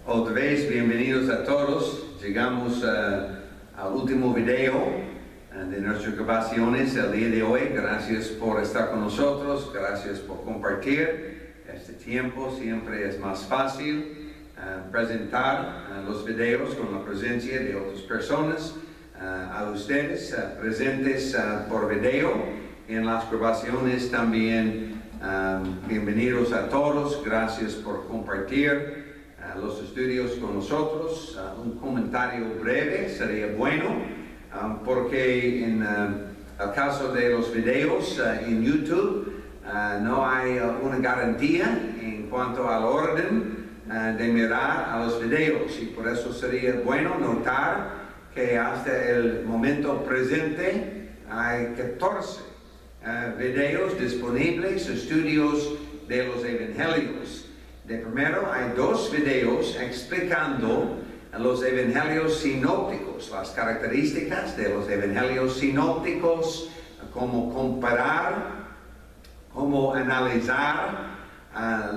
Otra vez, bienvenidos a todos. Llegamos al último video de nuestras grabaciones el día de hoy. Gracias por estar con nosotros, gracias por compartir. Este tiempo siempre es más fácil presentar los videos con la presencia de otras personas. A ustedes presentes por video en las grabaciones también. Bienvenidos a todos, gracias por compartir los estudios con nosotros. Un comentario breve sería bueno, porque en el caso de los videos en YouTube no hay una garantía en cuanto al orden de mirar a los videos, y por eso sería bueno notar que hasta el momento presente hay 14 videos disponibles, estudios de los evangelios. De primero hay 2 videos explicando los evangelios sinópticos, las características de los evangelios sinópticos, cómo comparar, cómo analizar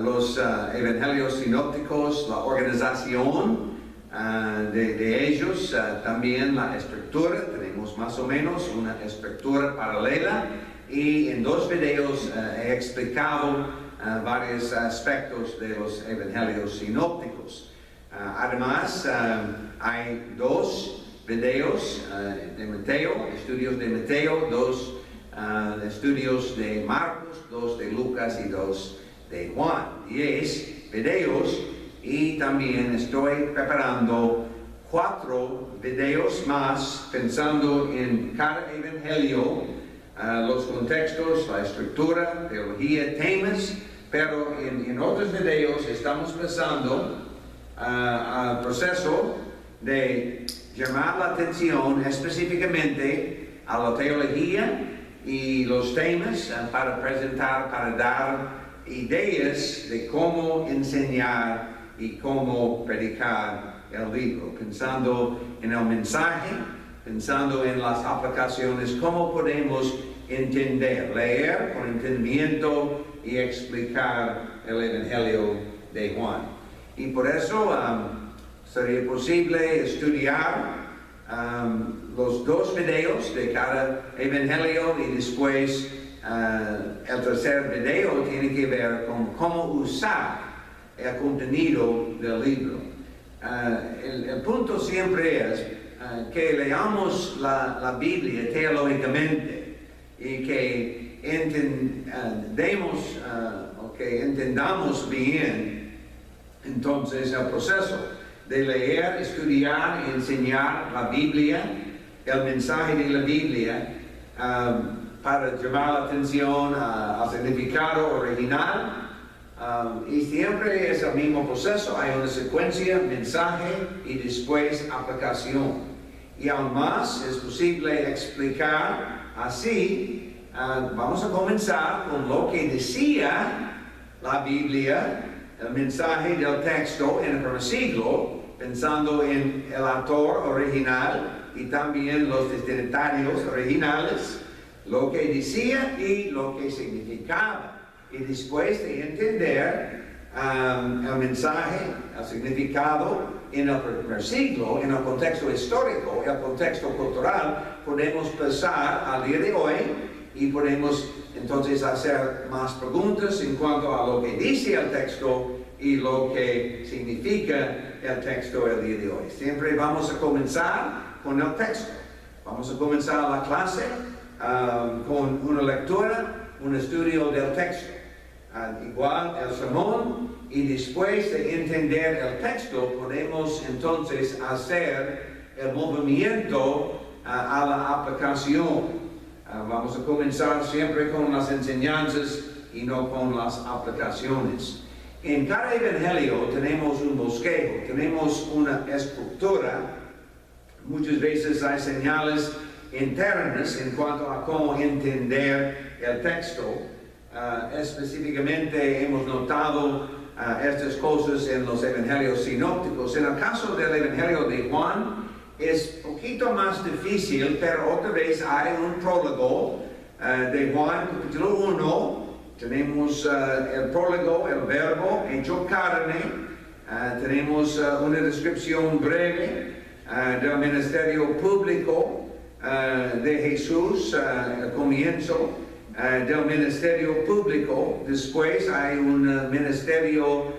los evangelios sinópticos, la organización de ellos, también la estructura. Tenemos más o menos una estructura paralela, y en 2 videos he explicado varios aspectos de los evangelios sinópticos. Además, hay 2 videos de Mateo, estudios de Mateo, 2 estudios de Marcos, 2 de Lucas y 2 de Juan. 10 videos, y también estoy preparando 4 videos más pensando en cada evangelio, los contextos, la estructura, teología, temas. Pero en otros videos estamos pasando al proceso de llamar la atención específicamente a la teología y los temas para presentar, para dar ideas de cómo enseñar y cómo predicar el libro, pensando en el mensaje, pensando en las aplicaciones, cómo podemos entender, leer con entendimiento y explicar el Evangelio de Juan. Y por eso sería posible estudiar los 2 videos de cada Evangelio, y después el tercer video tiene que ver con cómo usar el contenido del libro. El punto siempre es que leamos la Biblia teológicamente y que entendamos bien entonces el proceso de leer, estudiar y enseñar la Biblia, el mensaje de la Biblia, para llamar la atención al significado original, y siempre es el mismo proceso. Hay una secuencia, mensaje y después aplicación, y aún más es posible explicar así. Vamos a comenzar con lo que decía la Biblia, el mensaje del texto en el primer siglo, pensando en el autor original y también los destinatarios originales, lo que decía y lo que significaba. Y después de entender el mensaje, el significado en el primer siglo, en el contexto histórico, el contexto cultural, podemos pasar al día de hoy y podemos entonces hacer más preguntas en cuanto a lo que dice el texto y lo que significa el texto el día de hoy. Siempre vamos a comenzar con el texto. Vamos a comenzar la clase con una lectura, un estudio del texto. Igual el sermón, y después de entender el texto podemos entonces hacer el movimiento a la aplicación. Vamos a comenzar siempre con las enseñanzas y no con las aplicaciones. En cada evangelio tenemos un bosquejo, tenemos una estructura. Muchas veces hay señales internas en cuanto a cómo entender el texto. Específicamente hemos notado estas cosas en los evangelios sinópticos. En el caso del evangelio de Juan es un poquito más difícil, pero otra vez hay un prólogo de Juan, capítulo 1. Tenemos el prólogo, el verbo hecho carne, tenemos una descripción breve del ministerio público de Jesús, el comienzo del ministerio público. Después hay un ministerio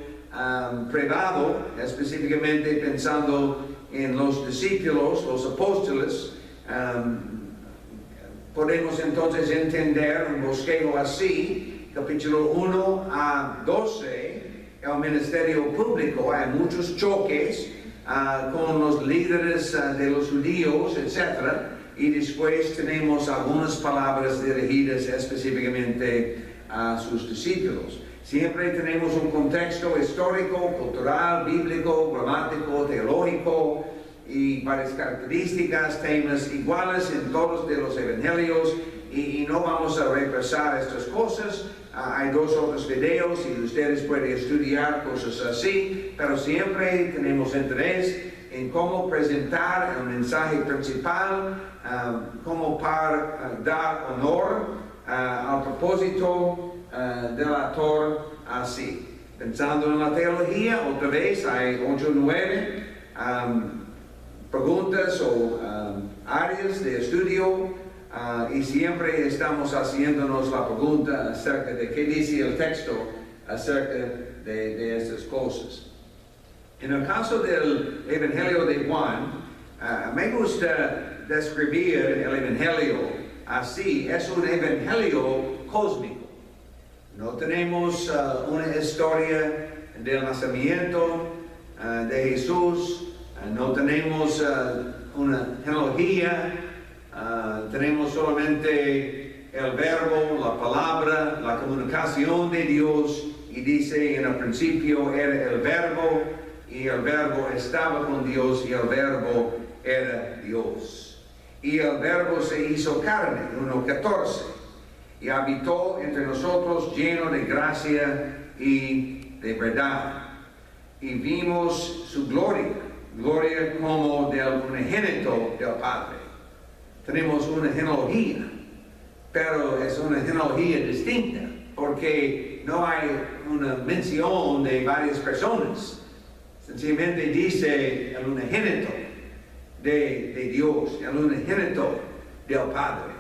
privado, específicamente pensando en los discípulos, los apóstoles. Podemos entonces entender un bosquejo así, capítulo 1 a 12, el ministerio público. Hay muchos choques con los líderes de los judíos, etc. Y después tenemos algunas palabras dirigidas específicamente a sus discípulos. Siempre tenemos un contexto histórico, cultural, bíblico, gramático, teológico y varias características, temas iguales en todos de los evangelios, y no vamos a repasar estas cosas. Hay 2 otros videos y ustedes pueden estudiar cosas así, pero siempre tenemos interés en cómo presentar el mensaje principal, como para dar honor al propósito del autor así. Pensando en la teología, otra vez hay 8 o 9 preguntas o áreas de estudio, y siempre estamos haciéndonos la pregunta acerca de qué dice el texto acerca de estas cosas. En el caso del Evangelio de Juan, me gusta describir el Evangelio así: es un Evangelio cósmico. No tenemos una historia del nacimiento de Jesús, no tenemos una genealogía, tenemos solamente el verbo, la palabra, la comunicación de Dios, y dice: en el principio era el verbo, y el verbo estaba con Dios, y el verbo era Dios. Y el verbo se hizo carne, 1:14, y habitó entre nosotros lleno de gracia y de verdad. Y vimos su gloria, gloria como del unigénito del Padre. Tenemos una genealogía, pero es una genealogía distinta, porque no hay una mención de varias personas. Sencillamente dice el unigénito de Dios, el unigénito del Padre.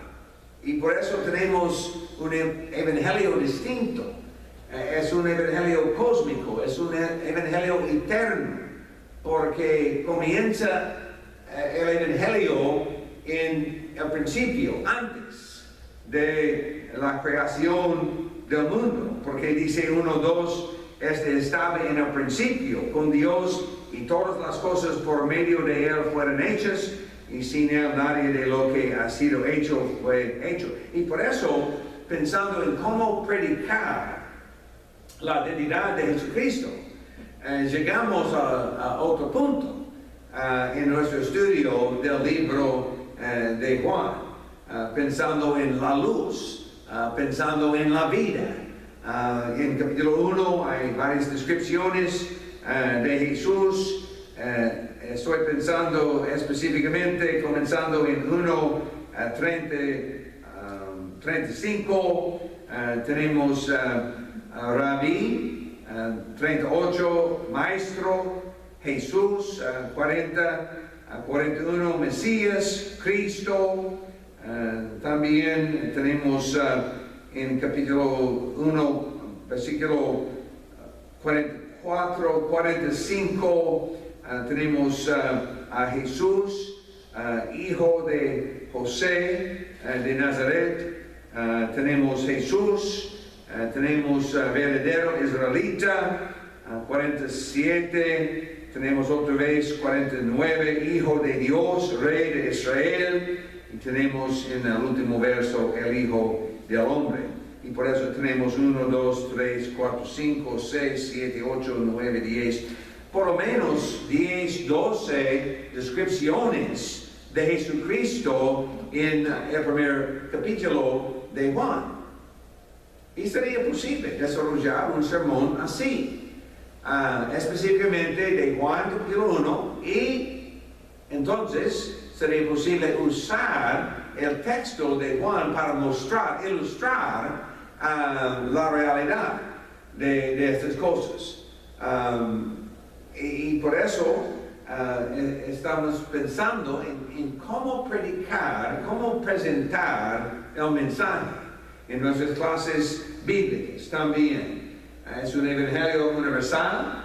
Y por eso tenemos un evangelio distinto. Es un evangelio cósmico, es un evangelio eterno, porque comienza el evangelio en el principio, antes de la creación del mundo, porque dice 1:2, estaba en el principio con Dios, y todas las cosas por medio de Él fueron hechas, y sin Él nadie de lo que ha sido hecho fue hecho. Y por eso, pensando en cómo predicar la deidad de Jesucristo, llegamos a otro punto en nuestro estudio del libro de Juan, pensando en la luz, pensando en la vida. En capítulo 1 hay varias descripciones de Jesús. Estoy pensando específicamente, comenzando en 35, tenemos Rabí, 38, Maestro, Jesús, 40, 41, Mesías, Cristo. También tenemos en capítulo 1, versículo 44, 45, tenemos a Jesús, hijo de José de Nazaret. Tenemos Jesús, tenemos verdadero israelita, 47, tenemos otra vez 49, hijo de Dios, rey de Israel, y tenemos en el último verso el hijo del hombre. Y por eso tenemos 1, 2, 3, 4, 5, 6, 7, 8, 9, 10, por lo menos 10, 12 descripciones de Jesucristo en el primer capítulo de Juan. Y sería posible desarrollar un sermón así, específicamente de Juan capítulo 1, y entonces sería posible usar el texto de Juan para ilustrar la realidad de estas cosas. Y por eso estamos pensando en cómo predicar, cómo presentar el mensaje en nuestras clases bíblicas también. Es un evangelio universal.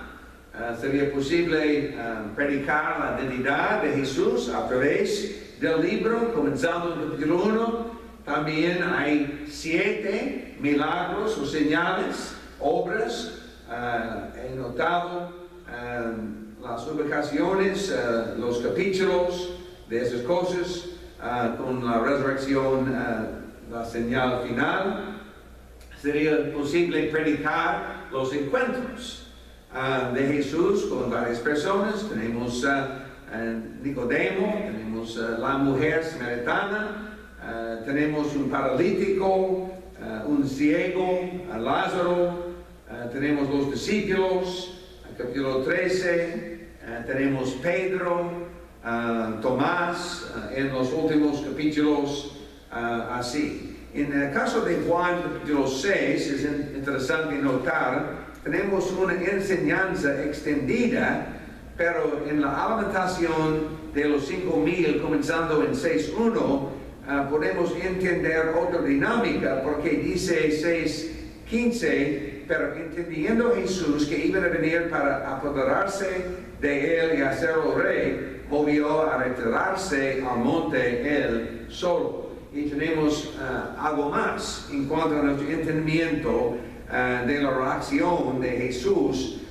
Sería posible predicar la identidad de Jesús a través del libro, comenzando en el capítulo 1. También hay 7 milagros o señales, obras. He notado las ubicaciones, los capítulos de esas cosas, con la resurrección, la señal final. Sería posible predicar los encuentros de Jesús con varias personas. Tenemos Nicodemo, tenemos la mujer samaritana, tenemos un paralítico, un ciego, Lázaro, tenemos los discípulos, capítulo 13, tenemos Pedro, Tomás, en los últimos capítulos, así. En el caso de Juan capítulo 6, es interesante notar, tenemos una enseñanza extendida, pero en la alimentación de los 5,000, comenzando en 6:1, podemos entender otra dinámica, porque dice 6:15, pero entendiendo Jesús que iban a venir para apoderarse de él y hacerlo rey, volvió a retirarse al monte él solo. Y tenemos algo más en cuanto a nuestro entendimiento de la reacción de Jesús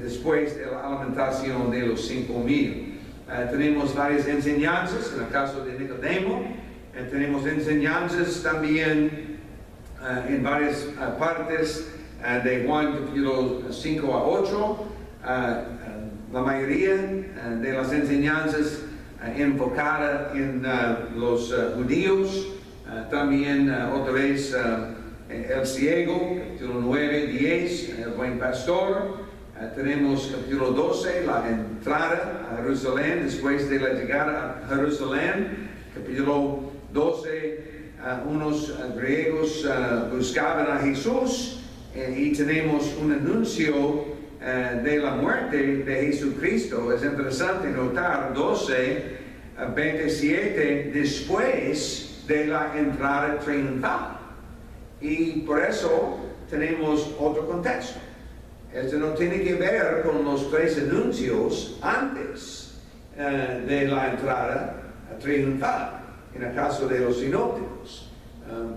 después de la alimentación de los 5,000. Tenemos varias enseñanzas en el caso de Nicodemo. Tenemos enseñanzas también en varias partes de Juan capítulo 5 a 8. La mayoría de las enseñanzas enfocada en los judíos. También otra vez el ciego, capítulo 9, 10, el buen pastor. Tenemos capítulo 12, la entrada a Jerusalén, después de la llegada a Jerusalén. Capítulo 12, unos griegos buscaban a Jesús, y tenemos un anuncio de la muerte de Jesucristo. Es interesante notar 12:27, después de la entrada triunfal. Y por eso tenemos otro contexto. Esto no tiene que ver con los 3 anuncios antes de la entrada triunfal, en el caso de los sinópticos.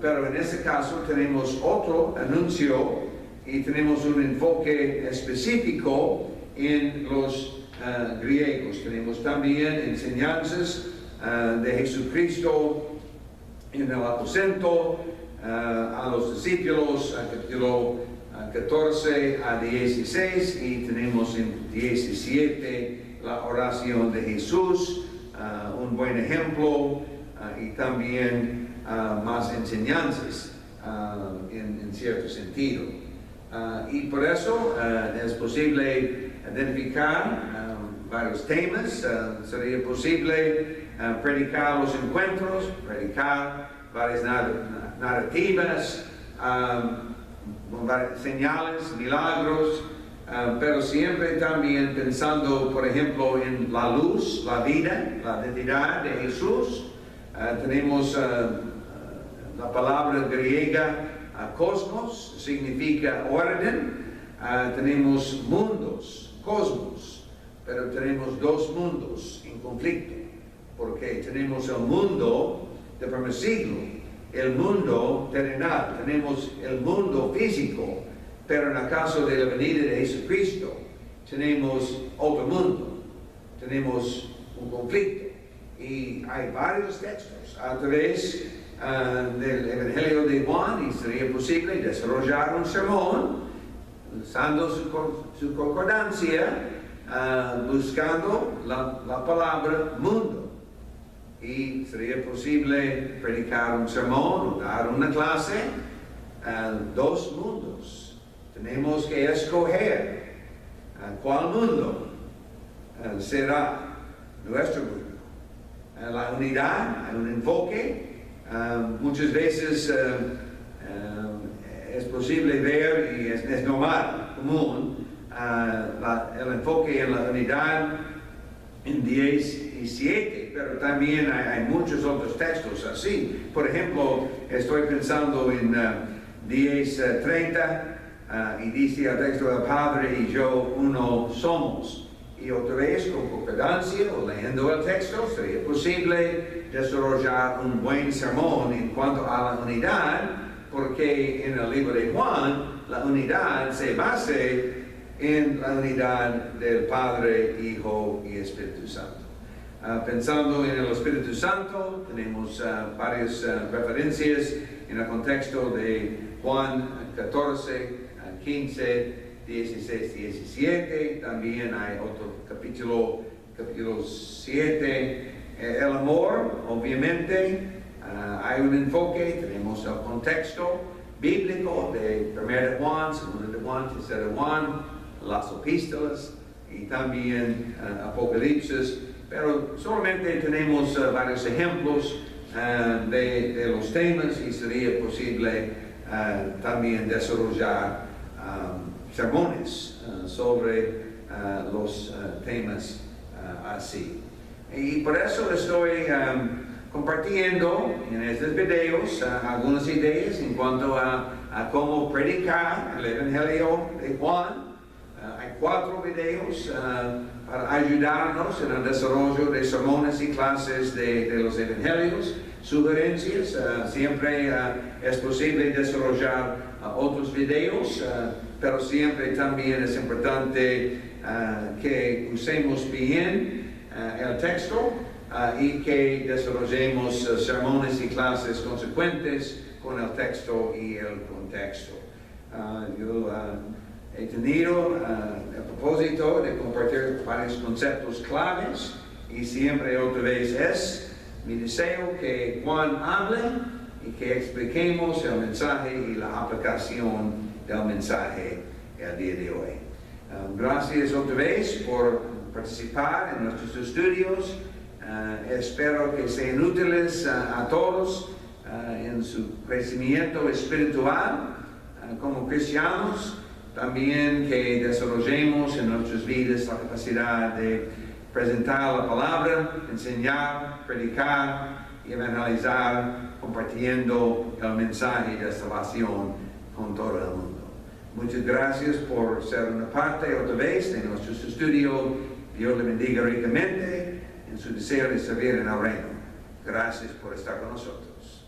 Pero en este caso tenemos otro anuncio y tenemos un enfoque específico en los griegos. Tenemos también enseñanzas de Jesucristo en el aposento, a los discípulos, capítulo 14 a 16, y tenemos en 17 la oración de Jesús, un buen ejemplo, y también más enseñanzas en cierto sentido. Y por eso es posible identificar varios temas. Sería posible predicar los encuentros, predicar varias narrativas, señales, milagros, pero siempre también pensando, por ejemplo, en la luz, la vida, la identidad de Jesús. Tenemos la palabra griega cosmos, significa orden. Tenemos mundos, cosmos, pero tenemos 2 mundos en conflicto, porque tenemos el mundo del primer siglo, el mundo terrenal, tenemos el mundo físico, pero en el caso de la venida de Jesucristo tenemos otro mundo, tenemos un conflicto. Y hay varios textos a través del Evangelio de Juan, y sería posible desarrollar un sermón usando su concordancia, buscando la palabra mundo. Y sería posible predicar un sermón o dar una clase, 2 mundos. Tenemos que escoger cuál mundo será nuestro mundo. La unidad, hay un enfoque. Muchas veces es posible ver, y es normal, común, el enfoque en la unidad en 10 y 7, pero también hay muchos otros textos así. Por ejemplo, estoy pensando en 10:30 y dice el texto: el Padre y yo uno somos. Y otra vez, con concordancia o leyendo el texto, sería posible desarrollar un buen sermón en cuanto a la unidad, porque en el libro de Juan la unidad se basa en la unidad del Padre, Hijo y Espíritu Santo. Pensando en el Espíritu Santo, tenemos varias referencias en el contexto de Juan 14, 15, 16, 17. También hay otro capítulo 7. El amor, obviamente, hay un enfoque, tenemos el contexto bíblico de 1 de Juan, 2 de Juan, 3 de Juan, las epístolas y también Apocalipsis, pero solamente tenemos varios ejemplos de los temas y sería posible también desarrollar sermones sobre los temas así. Y por eso estoy compartiendo en estos videos algunas ideas en cuanto a cómo predicar el Evangelio de Juan. Hay 4 videos para ayudarnos en el desarrollo de sermones y clases de los Evangelios. Sugerencias, siempre es posible desarrollar otros videos, pero siempre también es importante que usemos bien el texto y que desarrollemos sermones y clases consecuentes con el texto y el contexto. Yo he tenido el propósito de compartir varios conceptos claves y siempre otra vez es mi deseo que Juan hable y que expliquemos el mensaje y la aplicación del mensaje el día de hoy. Gracias otra vez por participar en nuestros estudios. Espero que sean útiles a todos en su crecimiento espiritual como cristianos. También que desarrollemos en nuestras vidas la capacidad de presentar la palabra, enseñar, predicar y evangelizar, compartiendo el mensaje de salvación con todo el mundo. Muchas gracias por ser una parte otra vez de nuestros estudios. Dios le bendiga ricamente en su deseo de servir en el reino. Gracias por estar con nosotros.